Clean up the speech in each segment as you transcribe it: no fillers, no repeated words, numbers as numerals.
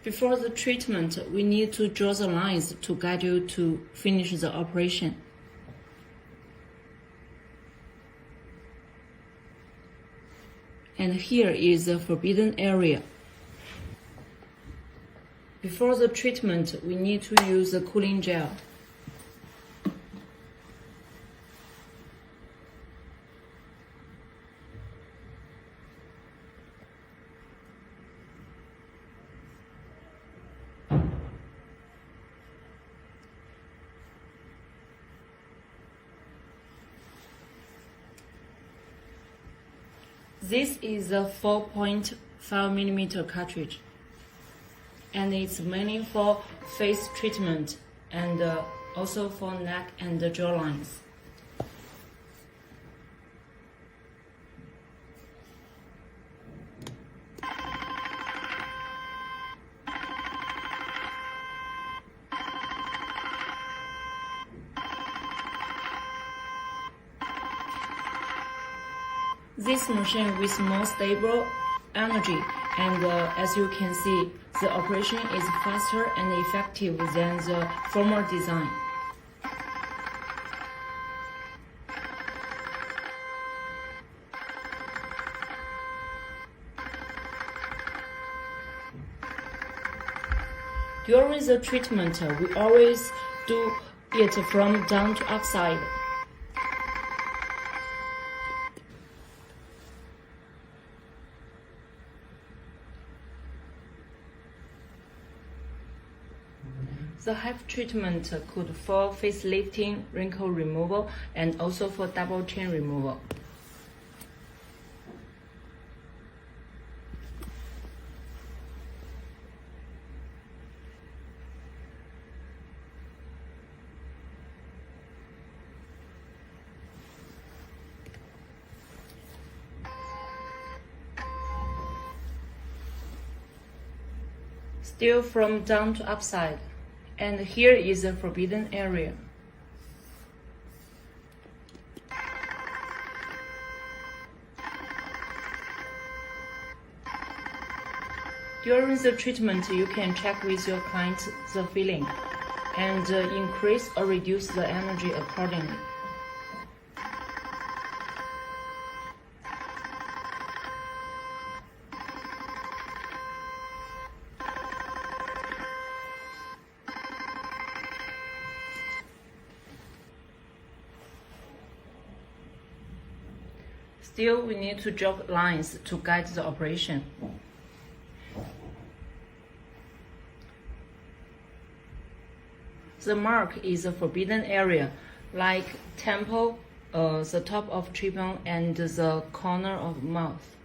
Before the treatment, we need to draw the lines to guide you to finish the operation. And here is the forbidden area. Before the treatment, we need to use the cooling gel. This is a 4.5mm cartridge, and it's mainly for face treatment and also for neck and the jawlines. This machine with more stable energy, and as you can see, the operation is faster and effective than the former design. During the treatment, we always do it from down to upside. The Hifu treatment could for facelifting, wrinkle removal, and also for double chin removal. Still from down to upside. And here is the forbidden area. During the treatment, you can check with your client the feeling and increase or reduce the energy accordingly. Still, we need to draw lines to guide the operation. The mark is a forbidden area, like temple, the top of cheekbone, and the corner of mouth.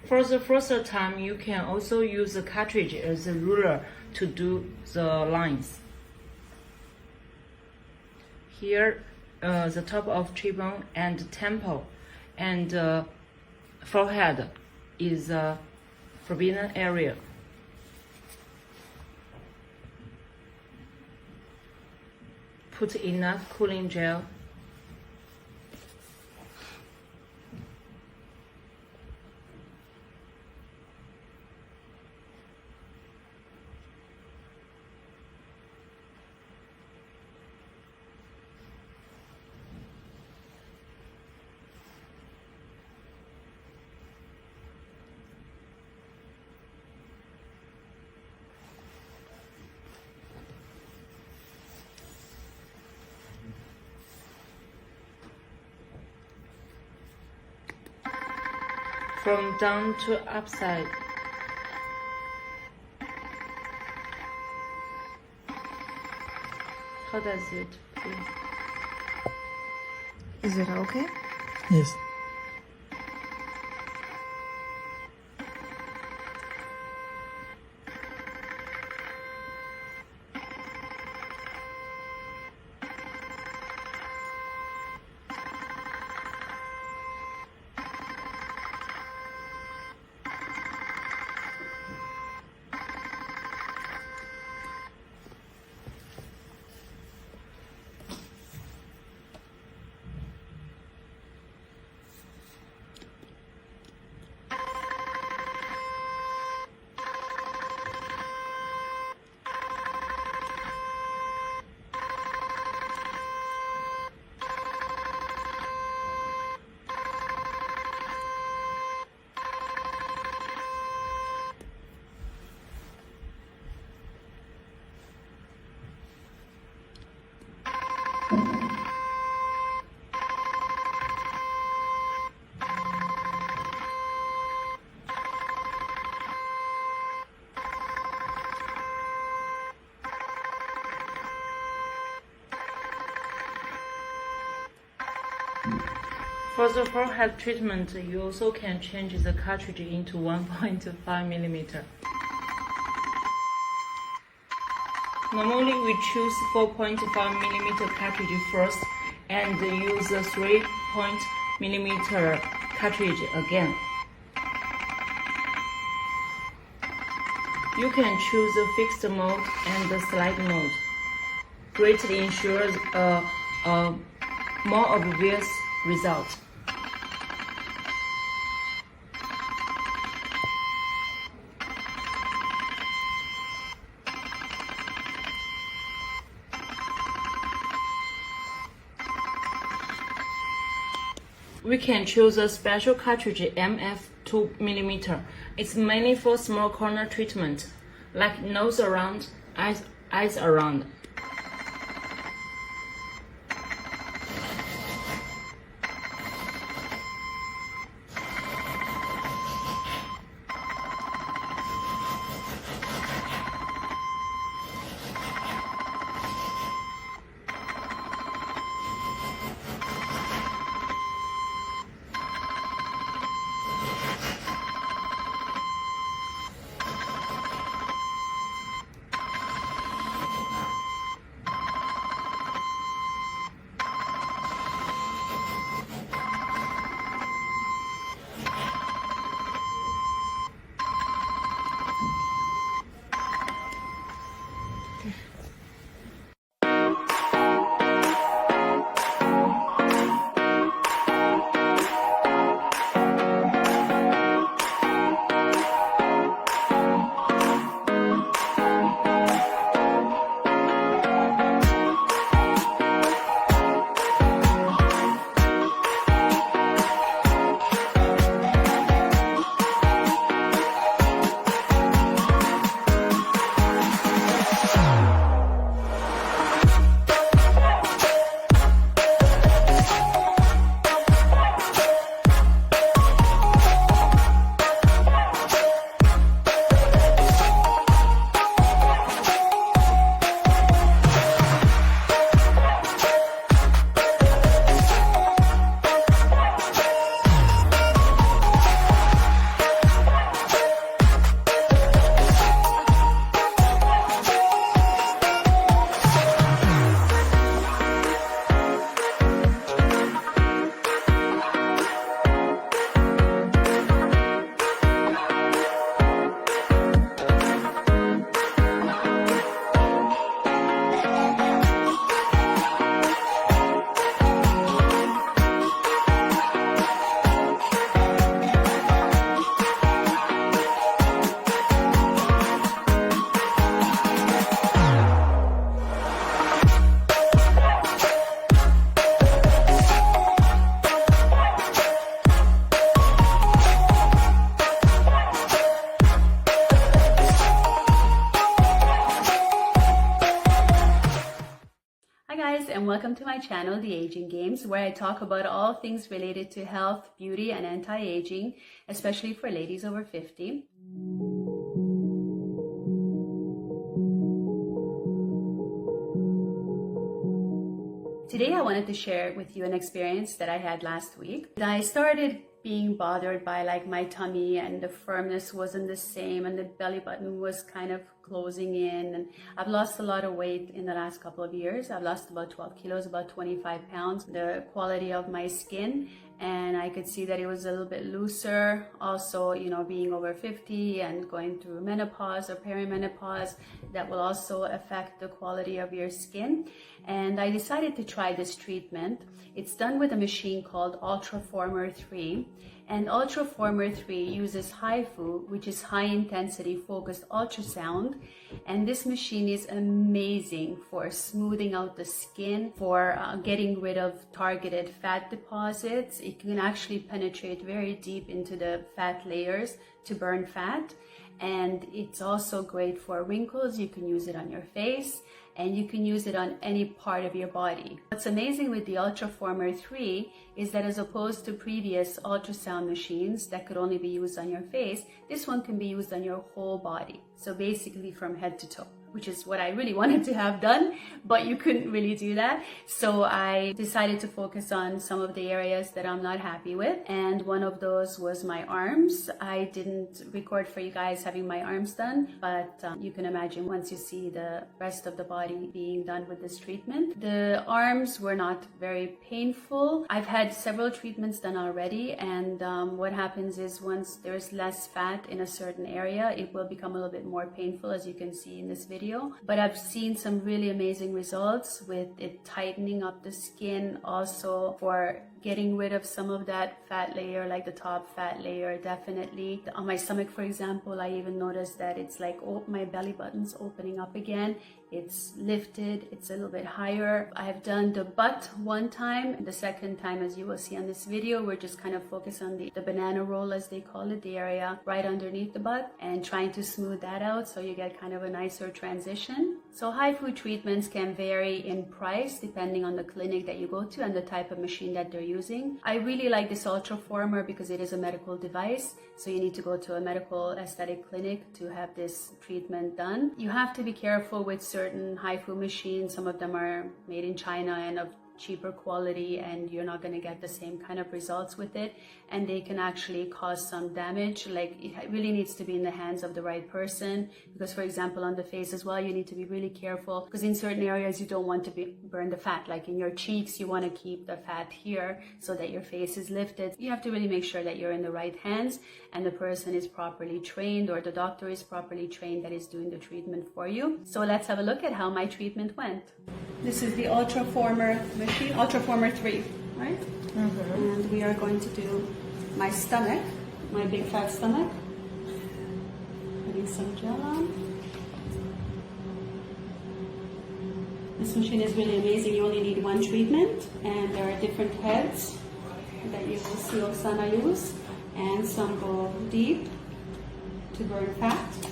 For the first time, you can also use the cartridge as a ruler to do the lines. Here, the top of cheekbone and temple and forehead is a forbidden area. Put enough cooling gel. From down to upside. How does it feel? Is it okay? Yes. For the forehead treatment, you also can change the cartridge into 1.5 millimeter. Normally, we choose 4.5 millimeter cartridge first and use the 3 millimeter cartridge again. You can choose the fixed mode and the slide mode. Greatly ensures a more obvious result. We can choose a special cartridge MF 2 millimeter. It's mainly for small corner treatment, like nose around, eyes around. And welcome to my channel, The Aging Games, where I talk about all things related to health, beauty, and anti-aging, especially for ladies over 50. Today I wanted to share with you an experience that I had last week. I started being bothered by my tummy, and the firmness wasn't the same, and the belly button was kind of closing in, and I've lost a lot of weight in the last couple of years. I've lost about 12 kilos, about 25 pounds. The quality of my skin, and I could see that it was a little bit looser. Also, being over 50 and going through menopause or perimenopause, that will also affect the quality of your skin. And I decided to try this treatment. It's done with a machine called Ultraformer 3. And Ultraformer 3 uses Hifu, which is high intensity focused ultrasound. And this machine is amazing for smoothing out the skin, for getting rid of targeted fat deposits. It can actually penetrate very deep into the fat layers to burn fat. And it's also great for wrinkles. You can use it on your face, and you can use it on any part of your body. What's amazing with the Ultraformer 3 is that, as opposed to previous ultrasound machines that could only be used on your face, this one can be used on your whole body. So basically from head to toe, which is what I really wanted to have done, but you couldn't really do that. So I decided to focus on some of the areas that I'm not happy with. And one of those was my arms. I didn't record for you guys having my arms done, but you can imagine once you see the rest of the body being done with this treatment. The arms were not very painful. I've had several treatments done already, and what happens is once there's less fat in a certain area, it will become a little bit more painful, as you can see in this video. But I've seen some really amazing results with it tightening up the skin, also for getting rid of some of that fat layer, like the top fat layer. Definitely on my stomach, for example, I even noticed that it's like, oh, my belly button's opening up again. It's lifted, it's a little bit higher. I've done the butt one time. The second time, as you will see on this video, we're just kind of focused on the banana roll, as they call it, the area right underneath the butt, and trying to smooth that out so you get kind of a nicer transition. So Hifu treatments can vary in price depending on the clinic that you go to and the type of machine that they're using. I really like this Ultraformer because it is a medical device, so you need to go to a medical aesthetic clinic to have this treatment done. You have to be careful with certain Hifu machines. Some of them are made in China and of cheaper quality, and you're not going to get the same kind of results with it, and they can actually cause some damage. Like, it really needs to be in the hands of the right person, because for example on the face as well, you need to be really careful, because in certain areas you don't want to burn the fat. Like in your cheeks, you want to keep the fat here so that your face is lifted. You have to really make sure that you're in the right hands and the person is properly trained, or the doctor is properly trained that is doing the treatment for you. So let's have a look at how my treatment went. This is the Ultraformer machine, Ultraformer 3, right? And we are going to do my stomach, my big fat stomach. Putting some gel on. This machine is really amazing. You only need one treatment, and there are different heads that you will see Oksana use, and some go deep to burn fat,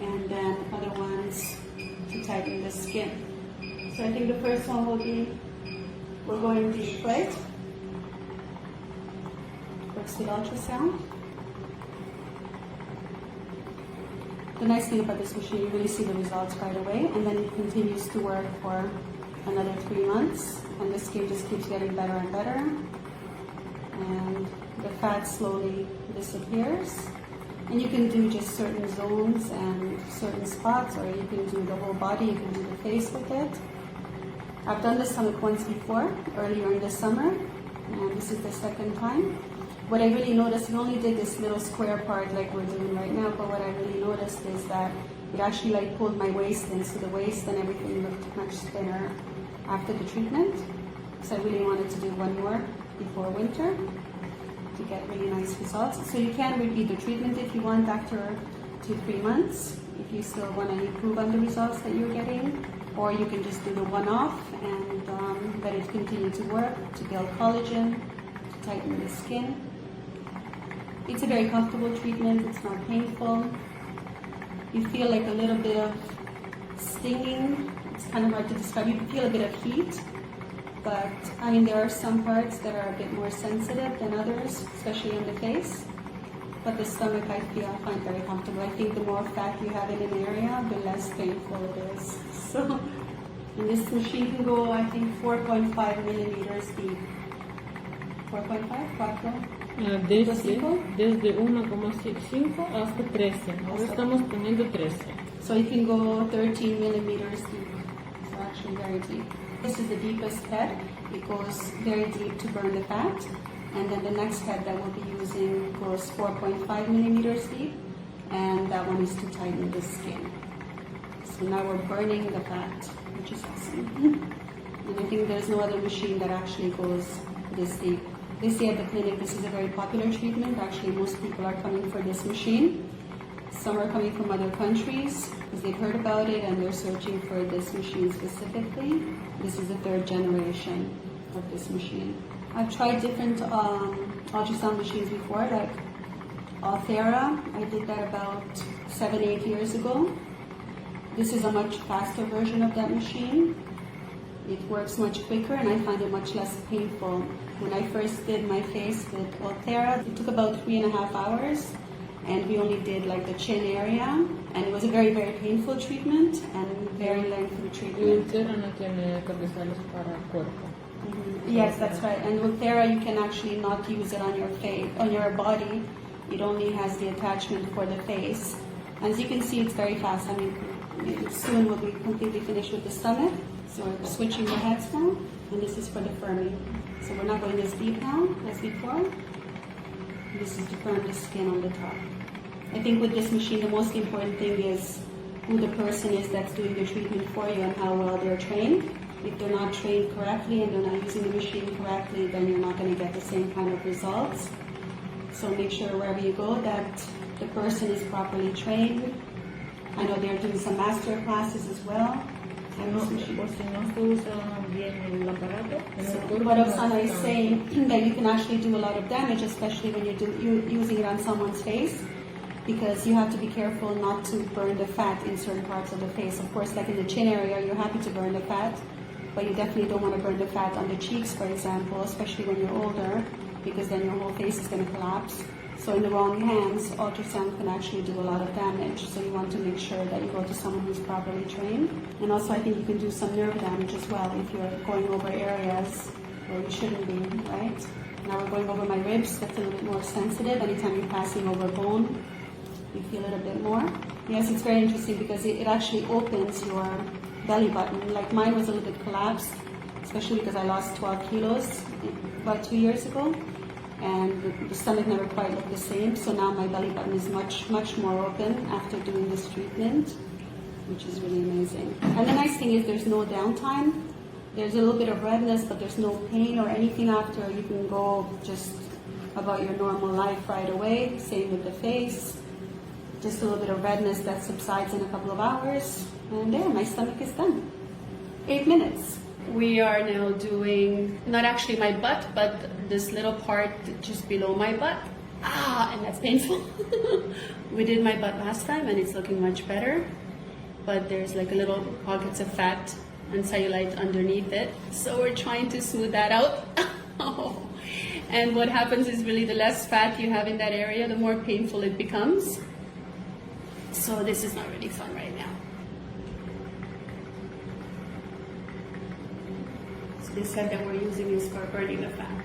and then other ones to tighten the skin. So I think the first one will be, we're going deep, right? Works with ultrasound. The nice thing about this machine, you really see the results right away, and then it continues to work for another 3 months, and the skin just keeps getting better and better, and the fat slowly disappears. And you can do just certain zones and certain spots, or you can do the whole body, you can do the face with it. I've done the stomach once before, earlier in the summer, and this is the second time. What I really noticed, we only did this little square part like we're doing right now, but what I really noticed is that it actually like pulled my waist in, so the waist and everything looked much thinner after the treatment. So I really wanted to do one more before winter to get really nice results. So you can repeat the treatment if you want after 2-3 months, if you still want to improve on the results that you're getting. Or you can just do the one-off and let it continue to work to build collagen, to tighten the skin. It's a very comfortable treatment, it's not painful. You feel like a little bit of stinging, it's kind of hard to describe. You can feel a bit of heat, but I mean there are some parts that are a bit more sensitive than others, especially on the face. But the stomach, I find very comfortable. I think the more fat you have in an area, the less painful it is. So, and this machine can go, I think, 4.5 millimeters deep. 4.5, 4. Desde 1,5 hasta 13. Ahora estamos poniendo 13. So it can go 13 millimeters deep. So actually very deep. This is the deepest head. It goes very deep to burn the fat. And then the next head that we'll be using goes 4.5 millimeters deep, and that one is to tighten the skin. So now we're burning the fat, which is awesome. And I think there's no other machine that actually goes this deep. They say at the clinic this is a very popular treatment. Actually, most people are coming for this machine. Some are coming from other countries because they've heard about it and they're searching for this machine specifically. This is the 3rd generation of this machine. I've tried different ultrasound machines before, like Althera. I did that about 7-8 years ago. This is a much faster version of that machine. It works much quicker and I find it much less painful. When I first did my face with Althera, it took about 3.5 hours, and we only did like the chin area, and it was a very, very painful treatment and very lengthy treatment. Yes, that's right. And with Thera, you can actually not use it on your face, on your body. It only has the attachment for the face. As you can see, it's very fast. I mean, soon we'll be completely finished with the stomach. So we're switching the heads now, and this is for the firming. So we're not going as deep now as before. This is to firm the skin on the top. I think with this machine, the most important thing is who the person is that's doing the treatment for you and how well they're trained. If they're not trained correctly and they're not using the machine correctly, then you're not going to get the same kind of results. So make sure wherever you go that the person is properly trained. I know they're doing some master classes as well. So what Oksana is saying, that you can actually do a lot of damage, especially when you're using it on someone's face, because you have to be careful not to burn the fat in certain parts of the face. Of course, like in the chin area, you're happy to burn the fat, but you definitely don't want to burn the fat on the cheeks, for example, especially when you're older, because then your whole face is going to collapse. So in the wrong hands, ultrasound can actually do a lot of damage. So you want to make sure that you go to someone who's properly trained. And also I think you can do some nerve damage as well if you're going over areas where you shouldn't be, right? Now we're going over my ribs. That's a little bit more sensitive. Anytime you're passing over bone, you feel it a bit more. Yes, it's very interesting because it actually opens your belly button. Like mine was a little bit collapsed, especially because I lost 12 kilos about 2 years ago. And the stomach never quite looked the same. So now my belly button is much, much more open after doing this treatment, which is really amazing. And the nice thing is there's no downtime. There's a little bit of redness, but there's no pain or anything after. You can go just about your normal life right away. Same with the face. Just a little bit of redness that subsides in a couple of hours. And there, my stomach is done. 8 minutes. We are now doing, not actually my butt, but this little part just below my butt. And that's painful. We did my butt last time and it's looking much better. But there's like a little pockets of fat and cellulite underneath it. So we're trying to smooth that out. And what happens is really the less fat you have in that area, the more painful it becomes. So this is not really fun right now. They said that we're using this for burning the fat.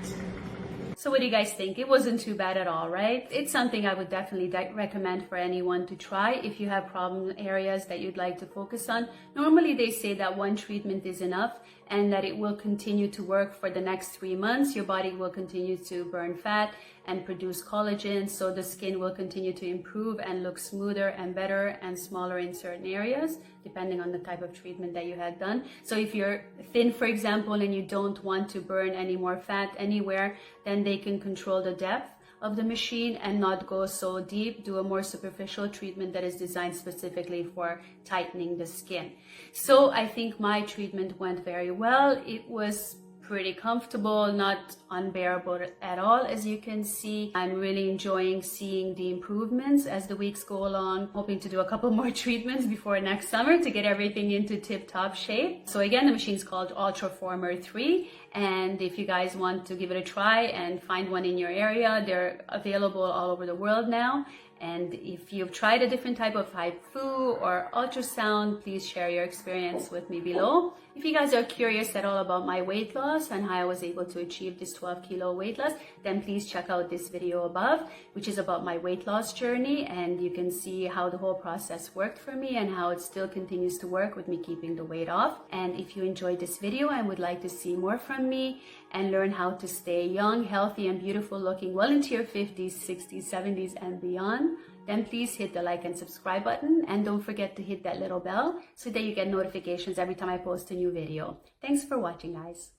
So what do you guys think? It wasn't too bad at all, right? It's something I would definitely recommend for anyone to try if you have problem areas that you'd like to focus on. Normally they say that one treatment is enough and that it will continue to work for the next 3 months. Your body will continue to burn fat and produce collagen, so the skin will continue to improve and look smoother and better and smaller in certain areas, depending on the type of treatment that you had done. So if you're thin, for example, and you don't want to burn any more fat anywhere, then they can control the depth of the machine and not go so deep, do a more superficial treatment that is designed specifically for tightening the skin. So I think my treatment went very well. It was pretty comfortable, not unbearable at all. As you can see, I'm really enjoying seeing the improvements as the weeks go along. Hoping to do a couple more treatments before next summer to get everything into tip-top shape. So again, the machine's called Ultraformer 3, and if you guys want to give it a try and find one in your area, they're available all over the world now. And if you've tried a different type of Hifu or ultrasound, please share your experience with me below. If you guys are curious at all about my weight loss and how I was able to achieve this 12-kilo weight loss, then please check out this video above, which is about my weight loss journey. And you can see how the whole process worked for me and how it still continues to work with me keeping the weight off. And if you enjoyed this video and would like to see more from me and learn how to stay young, healthy, and beautiful looking well into your 50s, 60s, 70s, and beyond, then please hit the like and subscribe button, and don't forget to hit that little bell so that you get notifications every time I post a new video. Thanks for watching, guys.